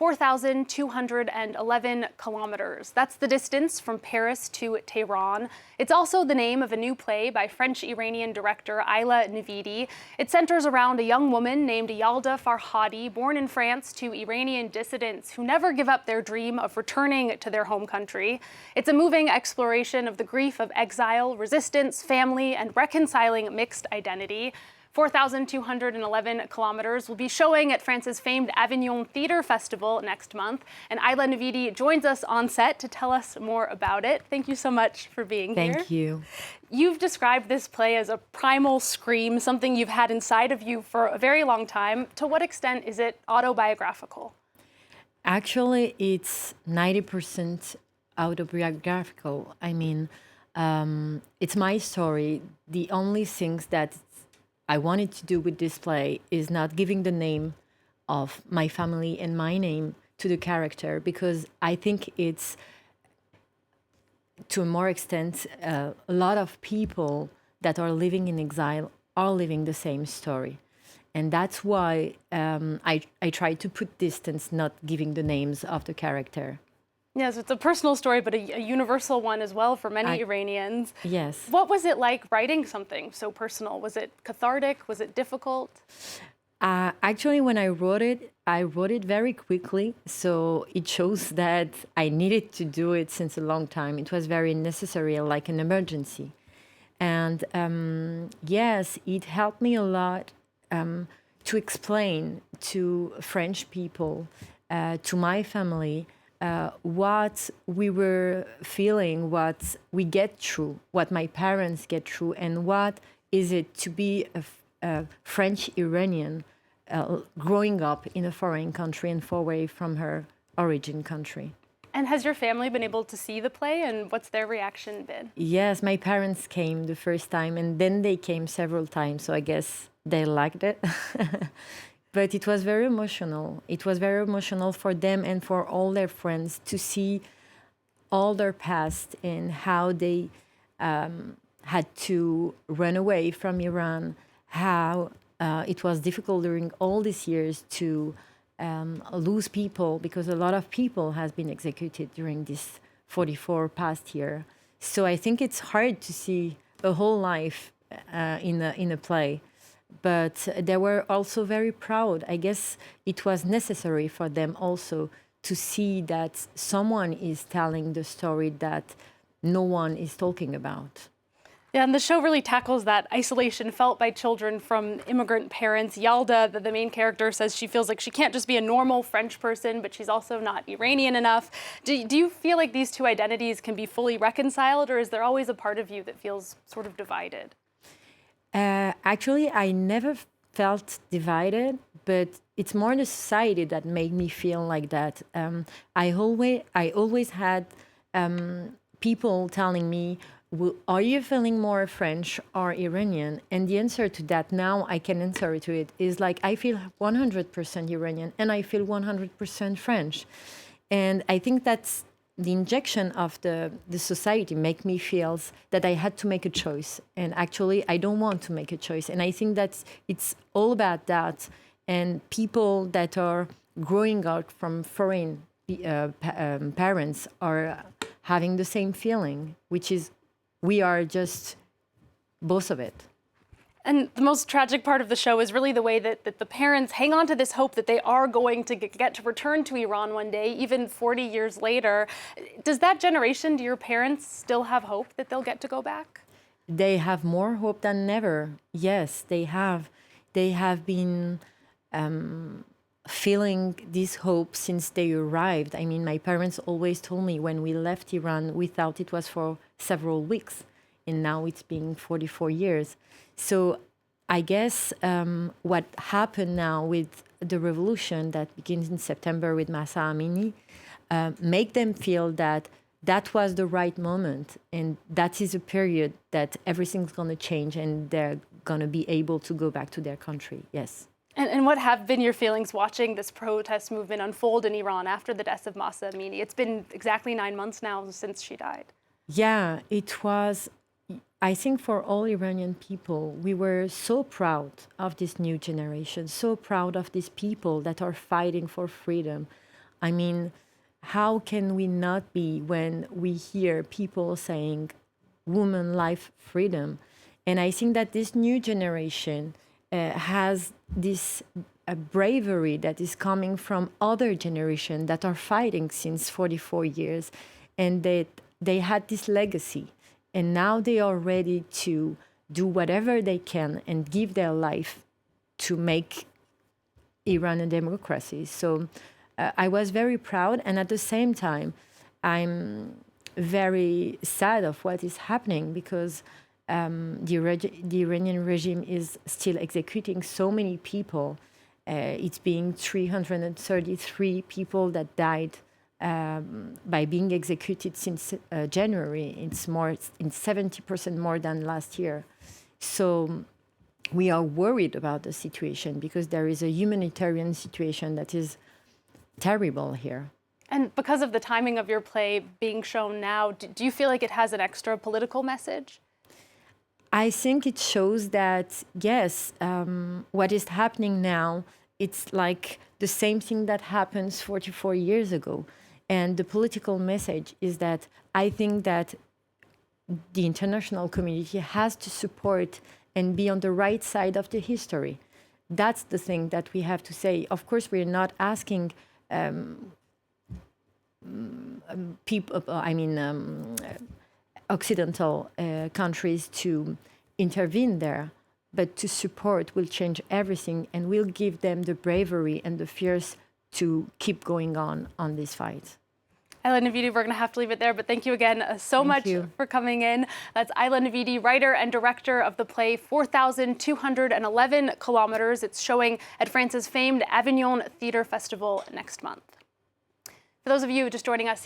4,211 kilometers. That's the distance from Paris to Tehran. It's also the name of a new play by French-Iranian director Aila Navidi. It centers around a young woman named Yalda Farhadi, born in France to Iranian dissidents who never give up their dream of returning to their home country. It's a moving exploration of the grief of exile, resistance, family, and reconciling mixed identity. 4,211 kilometers will be showing at France's famed Avignon Theatre Festival next month. And Aila Navidi joins us on set to tell us more about it. Thank you so much for being here. Thank you. You've described this play as a primal scream, something you've had inside of you for a very long time. To what extent is it autobiographical? Actually, it's 90% autobiographical. I mean, it's my story. The only things that I wanted to do with this play is not giving the name of my family and my name to the character, because I think it's, to a more extent, a lot of people that are living in exile are living the same story. And that's why I try to put distance, not giving the names of the character. Yes, it's a personal story, but a universal one as well for many Iranians. Yes. What was it like writing something so personal? Was it cathartic? Was it difficult? Actually, when I wrote it very quickly. So it shows that I needed to do it since a long time. It was very necessary, like an emergency. And yes, it helped me a lot to explain to French people, to my family, what we were feeling, what we get through, what my parents get through, and what is it to be a French-Iranian growing up in a foreign country and far away from her origin country. And has your family been able to see the play, and what's their reaction been? Yes, my parents came the first time, and then they came several times, so I guess they liked it. But it was very emotional. It was very emotional for them and for all their friends to see all their past and how they had to run away from Iran, how it was difficult during all these years to lose people, because a lot of people has been executed during this 44 past year. So I think it's hard to see a whole life in a play. But they were also very proud. I guess it was necessary for them also to see that someone is telling the story that no one is talking about. Yeah, and the show really tackles that isolation felt by children from immigrant parents. Yalda, the main character, says she feels like she can't just be a normal French person, but she's also not Iranian enough. Do you feel like these two identities can be fully reconciled, or is there always a part of you that feels sort of divided? Actually, I never felt divided, but it's more the society that made me feel like that. I always had people telling me, well, are you feeling more French or Iranian? And the answer to that, now I can answer to it, is like I feel 100% Iranian and I feel 100% French. And I think that's the injection of the society make me feel that I had to make a choice. And actually, I don't want to make a choice. And I think that it's all about that. And people that are growing out from foreign parents are having the same feeling, which is we are just both of it. And the most tragic part of the show is really the way that the parents hang on to this hope that they are going to get to return to Iran one day, even 40 years later. Does that generation, do your parents still have hope that they'll get to go back? They have more hope than ever. Yes, they have. They have been feeling this hope since they arrived. I mean, my parents always told me when we left Iran, we thought it was for several weeks, and now it's been 44 years. So I guess what happened now with the revolution that begins in September with Mahsa Amini make them feel that that was the right moment, and that is a period that everything's going to change and they're going to be able to go back to their country. Yes. And what have been your feelings watching this protest movement unfold in Iran after the death of Mahsa Amini? It's been exactly 9 months now since she died. Yeah, it was, I think for all Iranian people, we were so proud of this new generation, so proud of these people that are fighting for freedom. I mean, how can we not be when we hear people saying woman, life, freedom? And I think that this new generation has this bravery that is coming from other generations that are fighting since 44 years. And they had this legacy. And now they are ready to do whatever they can and give their life to make Iran a democracy. So I was very proud. And at the same time, I'm very sad of what is happening because the Iranian regime is still executing so many people. It's being 333 people that died by being executed since January. It's 70% more than last year. So we are worried about the situation because there is a humanitarian situation that is terrible here. And because of the timing of your play being shown now, do you feel like it has an extra political message? I think it shows that, yes, what is happening now, it's like the same thing that happens 44 years ago. And the political message is that I think that the international community has to support and be on the right side of the history. That's the thing that we have to say. Of course, we're not asking Occidental countries to intervene there, but to support will change everything and will give them the bravery and the fierce to keep going on this fight. Aila Navidi, we're going to have to leave it there, but thank you again so much for coming in. That's Aila Navidi, writer and director of the play 4,211 Kilometers. It's showing at France's famed Avignon Theatre Festival next month. For those of you just joining us